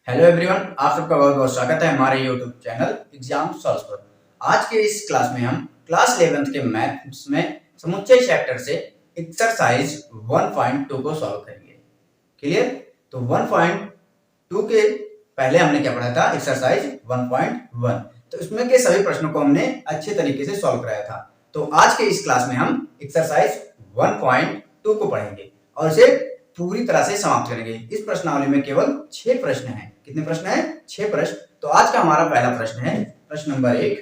Hello everyone, आप सबका बहुत बहुत स्वागत है हमारे यूट्यूब चैनल एग्जाम सॉल्व पर। आज के इस क्लास में हम क्लास 11th के मैथ्स में समुच्चय चैप्टर से एक्सरसाइज 1.2 को सॉल्व करेंगे। क्लियर? तो 1.2 के पहले हमने क्या पढ़ा था? एक्सरसाइज 1.1। तो इसमें के सभी प्रश्नों को हमने अच्छे तरीके से सॉल्व कराया था। तो आज के इस क्लास में हम एक्सरसाइज 1.2 को पढ़ेंगे और इसे पूरी तरह से समाप्त करेंगे। इस प्रश्नावली में केवल 6 प्रश्न हैं। कितने प्रश्न हैं? 6 प्रश्न। तो आज का हमारा पहला प्रश्न है प्रश्न नंबर 1।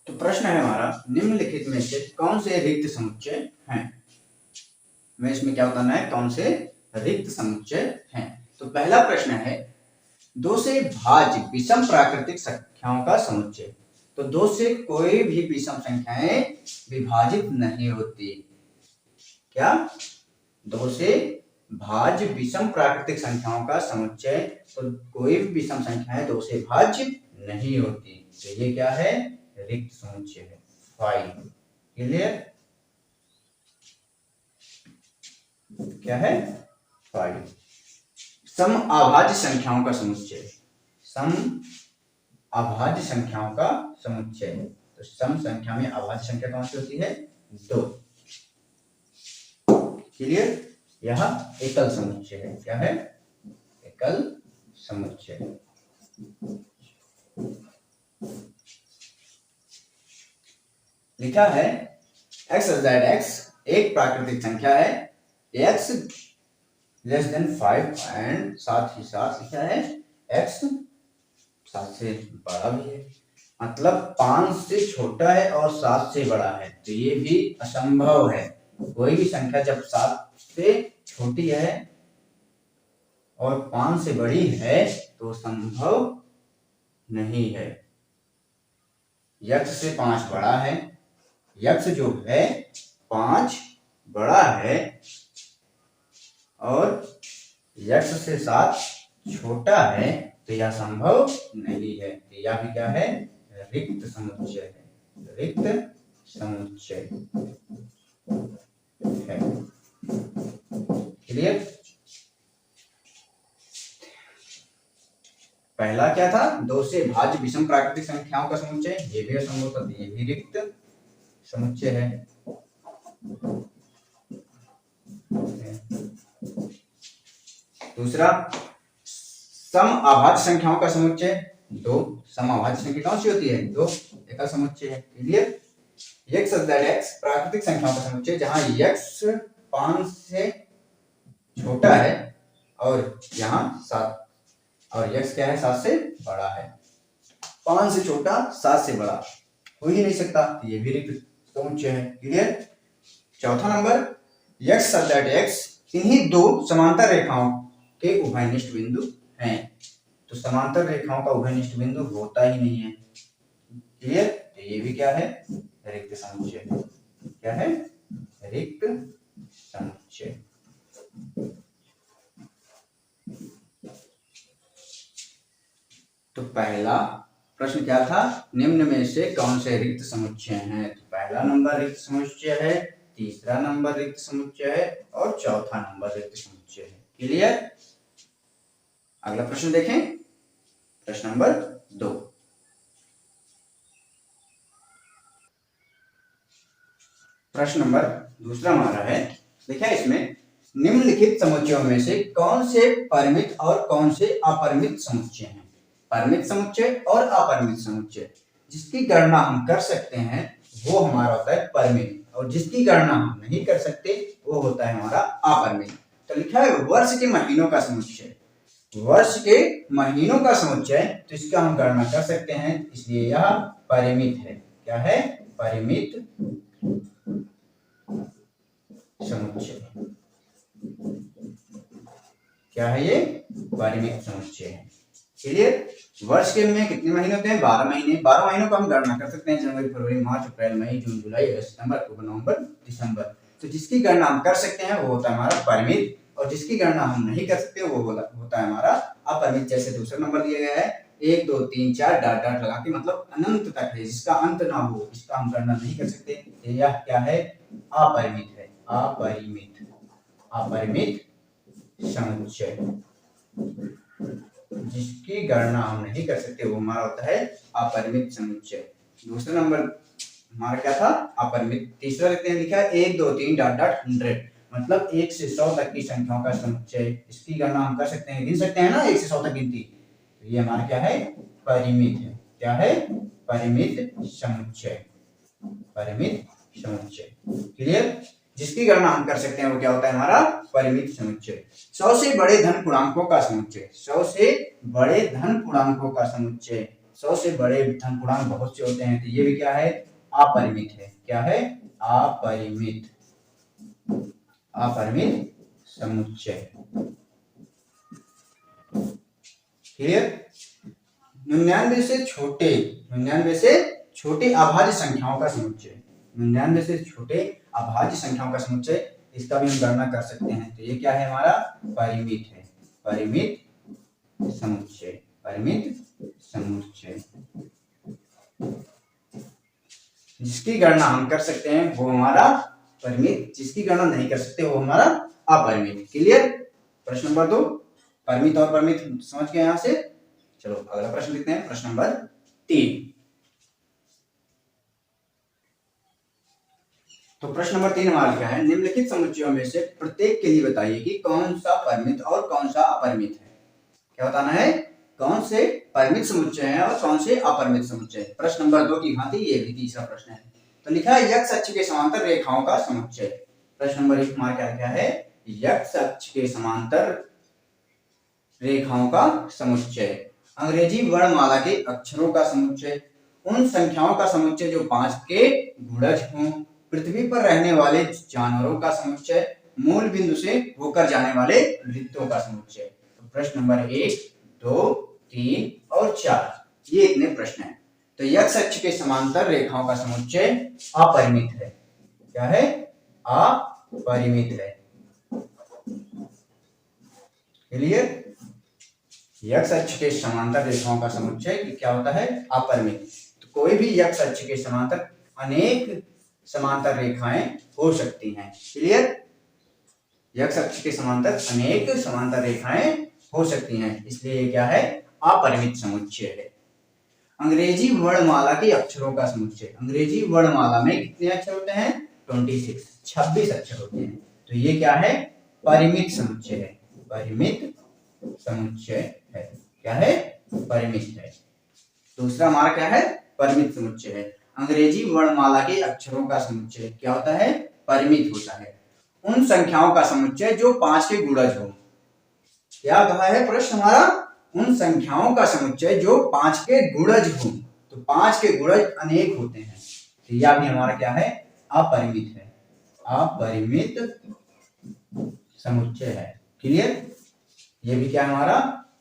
तो प्रश्न है हमारा, निम्नलिखित में से कौन से रिक्त समुच्चय हैं? हमें इसमें क्या बताना है? कौन से रिक्त समुच्चय हैं? तो पहला प्रश्न है 2 से भाज्य विषम प्राकृतिक संख्याओं का समुच्चय। तो 2 से कोई भी विषम संख्याएं विभाजित नहीं होती। क्या? 2 से भाज्य विषम प्राकृतिक संख्याओं का समुच्चय। तो कोई भी विषम संख्याएं 2 से भाज्य नहीं होती। तो ये क्या है? रिक्त समुच्चय है। 5। क्लियर? क्या है? 5। सम अभाज्य संख्याओं का समुच्चय। सम अभाज्य संख्याओं का समुच्चय। तो सम संख्या में अभाज्य संख्या कौन सी होती है? 2। क्लियर? यह एकल समुच्चय है। क्या है? एकल समुच्चय। लिखा है x z एक प्राकृतिक संख्या है। x लेस देन 5 एंड साथ ही साथ लिखा है x 7 से बड़ा भी है। मतलब 5 से छोटा है और 7 से बड़ा है। तो ये भी असंभव है। कोई भी संख्या जब 7 से छोटी है और 5 से बड़ी है तो संभव नहीं है। x से 5 बड़ा है, x जो है 5 बड़ा है और x से 7 छोटा है। तो यह संभव नहीं है। तो यह भी क्या है? रिक्त समुच्चय है। रिक्त समुच्चय है। क्लियर? पहला क्या था? 2 से भाज्य विषम प्राकृतिक संख्याओं का समुच्चय। ये भी असंभव, ये भी रिक्त समुच्चय है। दूसरा, सम अभाज्य संख्याओं का समुच्चय 2। सम अभाज्य संख्या कौन सी होती है? 2। एकल समुच्चय है। क्लियर? x z प्राकृतिक संख्याओं का समुच्चय, जहां x 5 से छोटा है और यहाँ 7 और x क्या है? 7 से बड़ा है। 5 से छोटा 7 से बड़ा हो ही नहीं सकता। तो ये भी रिक्त समुच्चय है। क्लियर? चौथा नंबर, x z इन्हीं 2 समांतर रेखाओं के उभयनिष्ठ बिंदु हैं। तो समांतर रेखाओं का उभयनिष्ठ बिंदु होता ही नहीं है। क्लियर? तो ये भी क्या है? रिक्त समुच्चय। क्या है? रिक्त समुच्चय। तो पहला प्रश्न क्या था? निम्न में से कौन से रिक्त समुच्चय हैं? तो पहला नंबर रिक्त समुच्चय है, तीसरा नंबर रिक्त समुच्चय है और चौथा नंबर रिक्त समुच्चय है। क्लियर? अगला प्रश्न देखें, प्रश्न नंबर 2। प्रश्न नंबर दूसरा हमारा है, देखिए इसमें निम्नलिखित समुच्चयों में से कौन से परिमित और कौन से अपरिमित समुच्चय हैं? परिमित समुच्चय और अपरिमित समुच्चय। जिसकी गणना हम कर सकते हैं वो हमारा होता है परिमित, और जिसकी गणना हम नहीं कर सकते वो होता है हमारा अपरिमित। तो लिखा है वर्ष के महीनों का समुच्चय। वर्ष के महीनों का समुच्चय, तो इसका हम गणना कर सकते हैं, इसलिए यह परिमित है। क्या है? परिमित समुच्चय। क्या है ये? परिमित समुच्चय है। क्लियर? वर्ष के में कितने महीने होते हैं? 12 महीने। 12 महीनों का हम गणना कर सकते हैं, जनवरी, फरवरी, मार्च, अप्रैल, मई, जून, जुलाई, अगस्त, सितंबर, अक्टूबर, नवंबर, दिसंबर। तो जिसकी गणना हम कर सकते हैं वो होता है हमारा परिमित और जिसकी गणना हम नहीं कर सकते वो होता है हमारा अपरिमित। जैसे दूसरा नंबर दिया गया है 1 2 3 4 डॉट डॉट लगा के, मतलब अनंत तक है, जिसका अंत ना हो, इसका हम गणना नहीं कर सकते। यह क्या है? अपरिमित है। अपरिमित, अपरिमित समुच्चय, जिसकी गणना हम नहीं कर सकते वो हमारा होता है अपरिमित समुच्चय। दूसरा नंबर हमारा क्या था? अपरिमित। तीसरा लिखते हैं, लिखा है 1 2 3 डॉट डॉट 100, मतलब 1 से 100 तक की संख्याओं का समुच्चय। इसकी गणना हम कर सकते हैं, गिन सकते हैं ना 1 से 100 तक गिनती। तो ये हमारा क्या है? परिमित है। क्या है? परिमित समुच्चय। परिमित समुच्चय। क्लियर? जिसकी गणना हम कर सकते हैं वो क्या होता है? हमारा परिमित समुच्चय। 100 से बड़े धन पूर्णांकों का समुच्चय। 100 से बड़े धन पूर्णांकों का समुच्चय। 100 से बड़े धन पूर्णांक बहुत से होते हैं, तो ये भी क्या है? अपरिमित है। क्या है? अपरिमित, अपरिमित समुच्चय। क्लियर? 99 से छोटे, 99 से छोटे अभाज्य संख्याओं का समुच्चय। 99 से छोटे अभाज्य संख्याओं का समुच्चय, इसका भी हम गणना कर सकते हैं। तो ये क्या है? हमारा परिमित है। परिमित समुच्चय। परिमित समुच्चय, जिसकी गणना हम कर सकते हैं वो हमारा परिमित, जिसकी गणना नहीं कर सकते वो हमारा अपरिमित। क्लियर? प्रश्न नंबर 2 परिमित और परिमित समझ गए यहां से। चलो अगला प्रश्न लिखते हैं, प्रश्न नंबर 3। तो प्रश्न नंबर 3 हमारा क्या है? निम्नलिखित समुच्चयों में से प्रत्येक के लिए बताइए कि कौन सा परिमित और कौन सा अपरिमित है। क्या बताना है? कौन से परिमित समुच्चय है और कौन से अपरिमित समुच्चय। प्रश्न नंबर 2 की भांति ये भी तीसरा प्रश्न है। तो लिखा है x अक्ष के समांतर रेखाओं का समुच्चय। प्रश्न नंबर 1 हमारा क्या है? x अक्ष के समांतर रेखाओं का समुच्चय। अंग्रेजी वर्णमाला के अक्षरों का समुच्चय। उन संख्याओं का समुच्चय जो 5 के गुणज हों। पृथ्वी पर रहने वाले जानवरों का समुच्चय। मूल बिंदु से होकर जाने वाले वृत्तों का समुच्चय। तो प्रश्न नंबर 1 2 3 और 4 ये इतने प्रश्न हैं। तो x अक्ष के समांतर रेखाओं का समुच्चय अपरिमित है। क्या है? अपरिमित है। क्लियर? x अक्ष के समांतर रेखाओं का समुच्चय क्या होता है? अपरिमित। तो कोई भी x अक्ष के समांतर अनेक समांतर रेखाएं हो सकती हैं। क्लियर? x अक्ष के समांतर अनेक समांतर रेखाएं हो सकती हैं, इसलिए क्या है? अपरिमित समुच्चय है। अंग्रेजी वर्णमाला के अक्षरों का समुच्चय। अंग्रेजी वर्णमाला में कितने अक्षर होते हैं? 26 अक्षर होते हैं। तो ये क्या है? परिमित समुच्चय है। परिमित समुच्चय है। क्या है? परिमित है। दूसरा हमारा क्या है? परिमित समुच्चय है। अंग्रेजी वर्णमाला के अक्षरों का समुच्चय क्या होता है? परिमित होता है। उन संख्याओं का समुच्चय जो 5 के गुणज हो। क्या कहा है प्रश्न हमारा? उन संख्याओं का समुच्चय जो 5 के गुणज हो। तो 5 के गुणज अनेक होते हैं, तो यह भी हमारा क्या है? अपरिमित है। अपरिमित समुच्चय है। क्लियर? ये भी क्या है? हमारा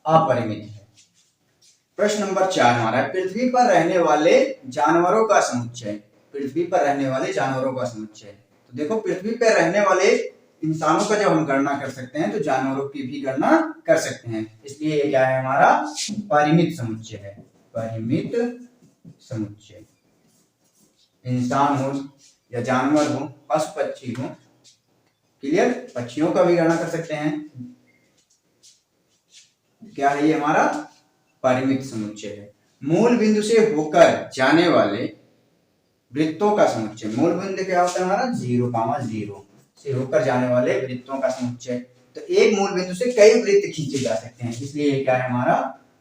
अपरिमित है। प्रश्न नंबर 4 हमारा पृथ्वी पर रहने वाले जानवरों का समुच्चय। पृथ्वी पर रहने वाले जानवरों का समुच्चय। तो देखो, पृथ्वी पर रहने वाले इंसानों का जब हम गणना कर सकते हैं तो जानवरों की भी गणना कर सकते हैं, इसलिए ये क्या है? हमारा परिमित समुच्चय है। परिमित समुच्चय। इंसान हो या जानवर हो, पशु पक्षी हो। क्लियर? पक्षियों का भी गणना कर सकते हैं। क्या है ये? हमारा परिमित समुच्चय है। मूल बिंदु से होकर जाने वाले वृत्तों का समुच्चय। मूल बिंदु क्या होता है? हमारा 0,0 से होकर जाने वाले वृत्तों का समुच्चय। तो एक मूल बिंदु से कई वृत्त खींचे जा सकते हैं, इसलिए ये क्या है? हमारा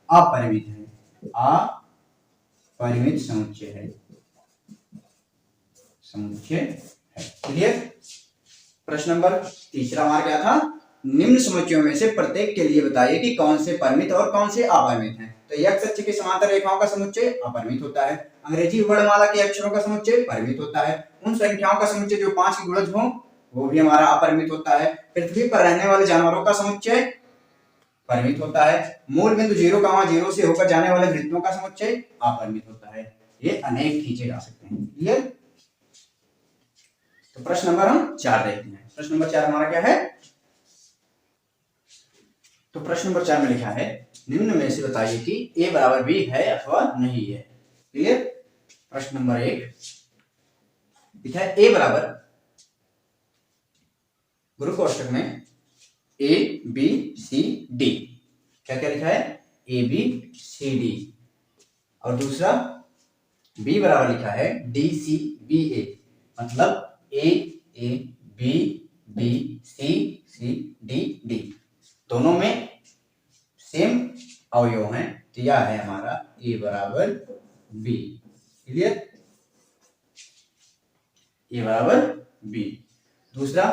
अपरिमित है। अपरिमित समुच्चय है। समुच्चय है। क्लियर? प्रश्न नंबर 3 हमारा क्या था? निम्न समुच्चयों में से प्रत्येक के लिए बताइए कि कौन से परिमित और कौन से अपरिमित हैं। तो x अक्ष के समांतर रेखाओं का समुच्चय अपरिमित होता है। अंग्रेजी वर्णमाला के अक्षरों का समुच्चय परिमित होता है। उन संख्याओं का समुच्चय जो 5 के गुणज हो वो भी हमारा अपरिमित होता है। पृथ्वी पर रहने वाले जानवरों का समुच्चय परिमित होता है। मूल बिंदु 0,0 से होकर जाने वाले वृत्तों का समुच्चय अपरिमित होता है। ये अनेक खींचे जा सकते हैं। क्लियर? तो प्रश्न नंबर हम 4 देखते हैं। प्रश्न नंबर 4 हमारा क्या है? तो प्रश्न नंबर 4 में लिखा है निम्न में से बताइए कि a बराबर b है अथवा नहीं है। क्लियर। प्रश्न नंबर 1 लिखा है a बराबर, गुरु कोष्टक में a b c d, क्या क्या लिखा है a b c d, और दूसरा b बराबर लिखा है d c b a, मतलब a a b b c c d d, दोनों में सेम अवयव हैं, तो यह है हमारा a बराबर b। क्लियर, a बराबर b। दूसरा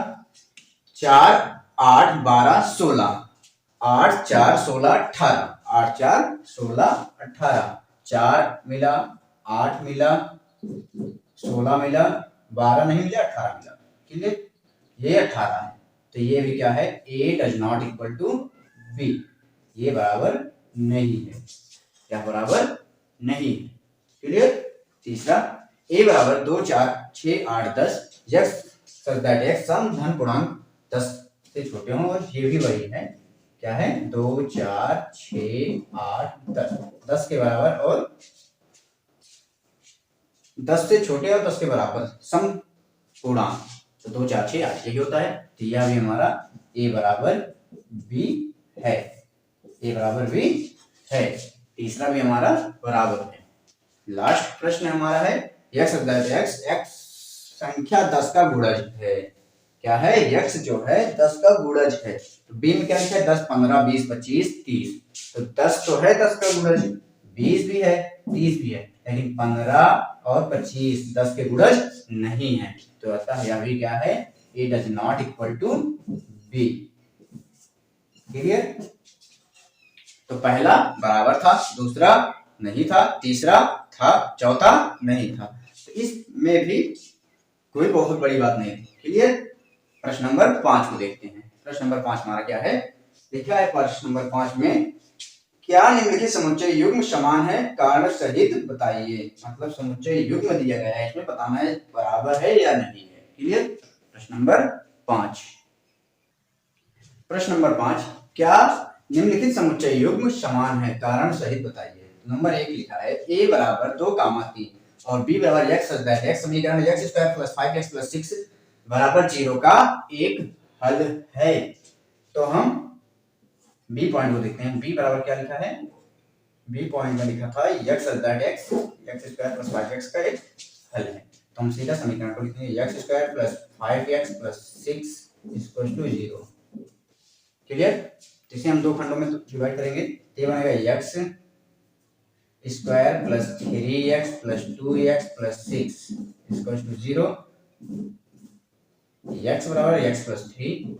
4 8 12 16, 8 4 16 18, 8 4 16 18, 4 मिला 8 मिला 16 मिला 12 नहीं मिला 18 मिला। क्लियर, ये 18 है, तो ये भी क्या है a does not equal to b, ये बराबर नहीं है, क्या बराबर नहीं है। क्लियर। तीसरा a बराबर 2 4 6 8 10 x such that x सम धन पूर्णांक 10 से छोटे हों, और ये भी वही है, क्या है 2 4 6 8 10, 10 के बराबर और 10 से छोटे और 10 के बराबर सम पूर्णांक, तो 2 4 6 8 यही होता है, तो यह भी हमारा a बराबर b है, a बराबर b है। तीसरा भी हमारा बराबर है। लास्ट प्रश्न हमारा है x x संख्या 10 का गुणज है। क्या है x जो है 10 का गुणज है, तो b में क्या लिखा है 10 15 20 25 30, तो 10 तो है 10 का गुणज, 20 भी है 30 भी है, लेकिन 15 और 25 10 के गुणज नहीं है, तो अतः यह भी क्या है a does not equal to b। Clear. तो पहला बराबर था, दूसरा नहीं था, तीसरा था, चौथा नहीं था, तो इसमें भी कोई बहुत बड़ी बात नहीं थी। क्लियर। प्रश्न नंबर 5 को देखते हैं। प्रश्न नंबर 5 हमारा क्या है, लिखा है प्रश्न नंबर 5 में क्या निम्नलिखित समुच्चय युग्म समान है कारण सहित बताइए, मतलब समुच्चय युग्म दिया गया है, इसमें बताना है बराबर है या नहीं है। क्लियर। प्रश्न नंबर 5, प्रश्न नंबर 5, क्या निम्नलिखित समुच्चय युग्म समान है कारण सहित बताइए। नंबर 1 लिखा है a बराबर 2 3 और b बराबर x सच दैट x समीकरण x square plus 5x plus 6 बराबर 0 का एक हल है। तो हम b पॉइंट को देखते हैं, b बराबर क्या लिखा है, b पॉइंट में लिखा था x such that x square plus 5x का एक हल है, तो हम सीधा समीकरण को लिखेंगे x square plus 5x plus 6 equal to 0। Clear. जिसे हम दो खंडों में डिवाइड करेंगे, ये बनेगा x square plus 3x plus 2x plus 6 equal to 0, x बराबर x plus 3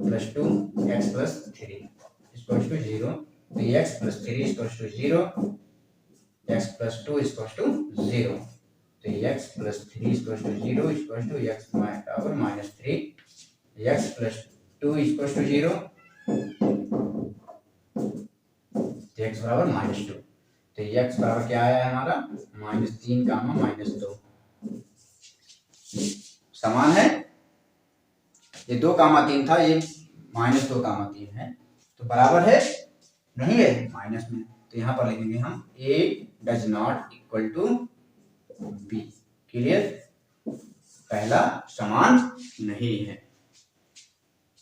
plus 2 x plus 3 equal to 0, तो x plus 3 equal to 0, x plus 2 equal to 0, तो x plus 3 equal to 0 equal to x बराबर minus 3, x plus 2 equal to 0, x बराबर minus 2, तो x बराबर क्या आया है हमारा माइनस 3 गामा माइनस 2, समान है, ये 2 गामा 3 था, ये माइनस 2 गामा 3 है, तो बराबर है नहीं है माइनस में, तो यहाँ पर लिखेंगे हम a does not equal to b। Clear. पहला समान नहीं है,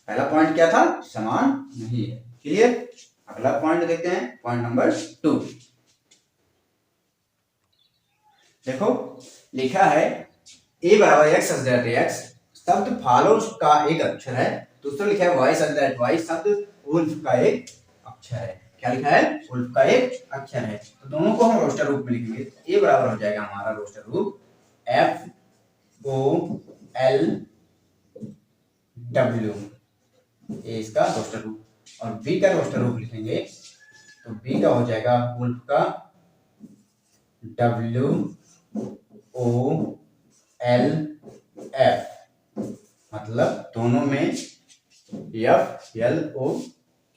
पहला पॉइंट क्या था समान नहीं है। क्लियर। अगला पॉइंट देखते हैं, पॉइंट नंबर 2। देखो लिखा है a बराबर x सच दैट x शब्द फॉलोज का एक अक्षर है, दूसरा लिखा है y सच दैट y शब्द उल्फ का एक अक्षर है। क्या लिखा है उल्फ का एक अक्षर है, तो दोनों को हम रोस्टर रूप में लिखेंगे, a बराबर हो जाएगा हमारा रोस्टर रूप f o l w, ये इसका रोस्टर रूप, और b का रोस्टर रूप लिखेंगे तो b का हो जाएगा उल्फ का w o l f, मतलब दोनों में f l o।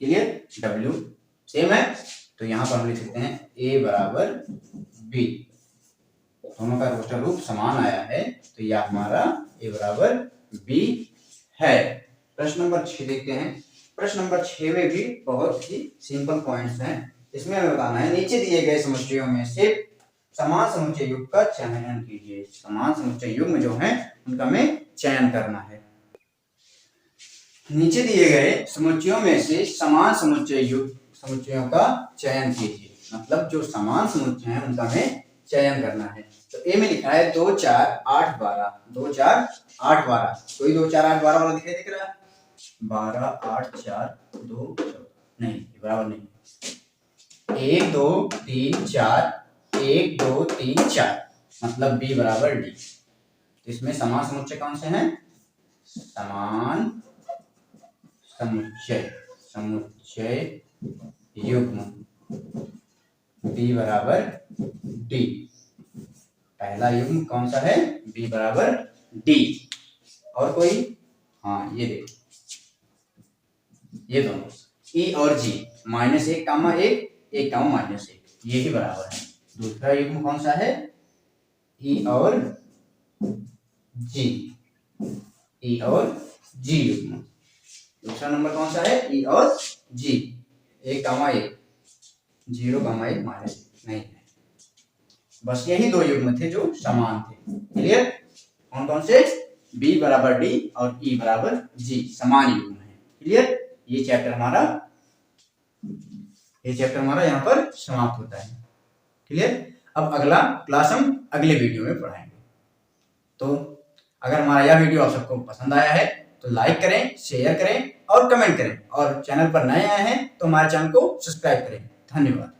Clear. w same है, तो यहां पर हम लिख सकते हैं a बराबर b, दोनों का रोस्टर रूप समान आया है, तो यह हमारा a बराबर b है। प्रश्न नंबर 6 देखते हैं, प्रश्न नंबर 6 में भी बहुत ही सिंपल पॉइंट्स हैं। इसमें हमें बताना है नीचे दिए गए समुच्चयों में से समान समुच्चय युग्म का चयन कीजिए। समान समुच्चय युग्म जो है उनका हमें चयन करना है। नीचे दिए गए समुच्चयों में से समान समुच्चयों का चयन कीजिए। मतलब जो समान समुच्चय हैं उनका हमें चयन करना है। तो ए में लिखा है 2 4 8 12। 2 4 8 12। कोई 2 4 8 12 वाला दिख रहा है? 12 8 4 2 14 नहीं, बराबर नहीं। 1 2 3 4 1 2 3 4 मतलब बी बराबर डी। तो इसमें समान समुच्चय कौन से हैं? समान समुच्चय युग्म बी बराबर डी। पहला युग्म कौन सा है? बी बराबर डी। और कोई? हाँ, ये देखो, ये दोनों ई और जी -1 कामा 1 1 कामा -1 ये ही बराबर है। दूसरा युग्म कौन सा है? ई और जी। ई और जी युग्म। दूसरा नंबर कौन सा है? ई और जी। 1 कामा 1 0 कामा 1 नहीं है। बस यही दो युग्म थे जो समान थे। क्लियर? कौन कौन से? बी बराबर डी और ई बराबर जी समान युग्म है। क्लियर? ये चैप्टर हमारा यहाँ पर समाप्त होता है। क्लियर? अब अगला क्लास हम अगले वीडियो में पढ़ाएंगे। तो अगर हमारा यह वीडियो आप सबको पसंद आया है तो लाइक करें, शेयर करें और कमेंट करें। और चैनल पर नए आए हैं तो हमारे चैनल को सब्सक्राइब करें। धन्यवाद।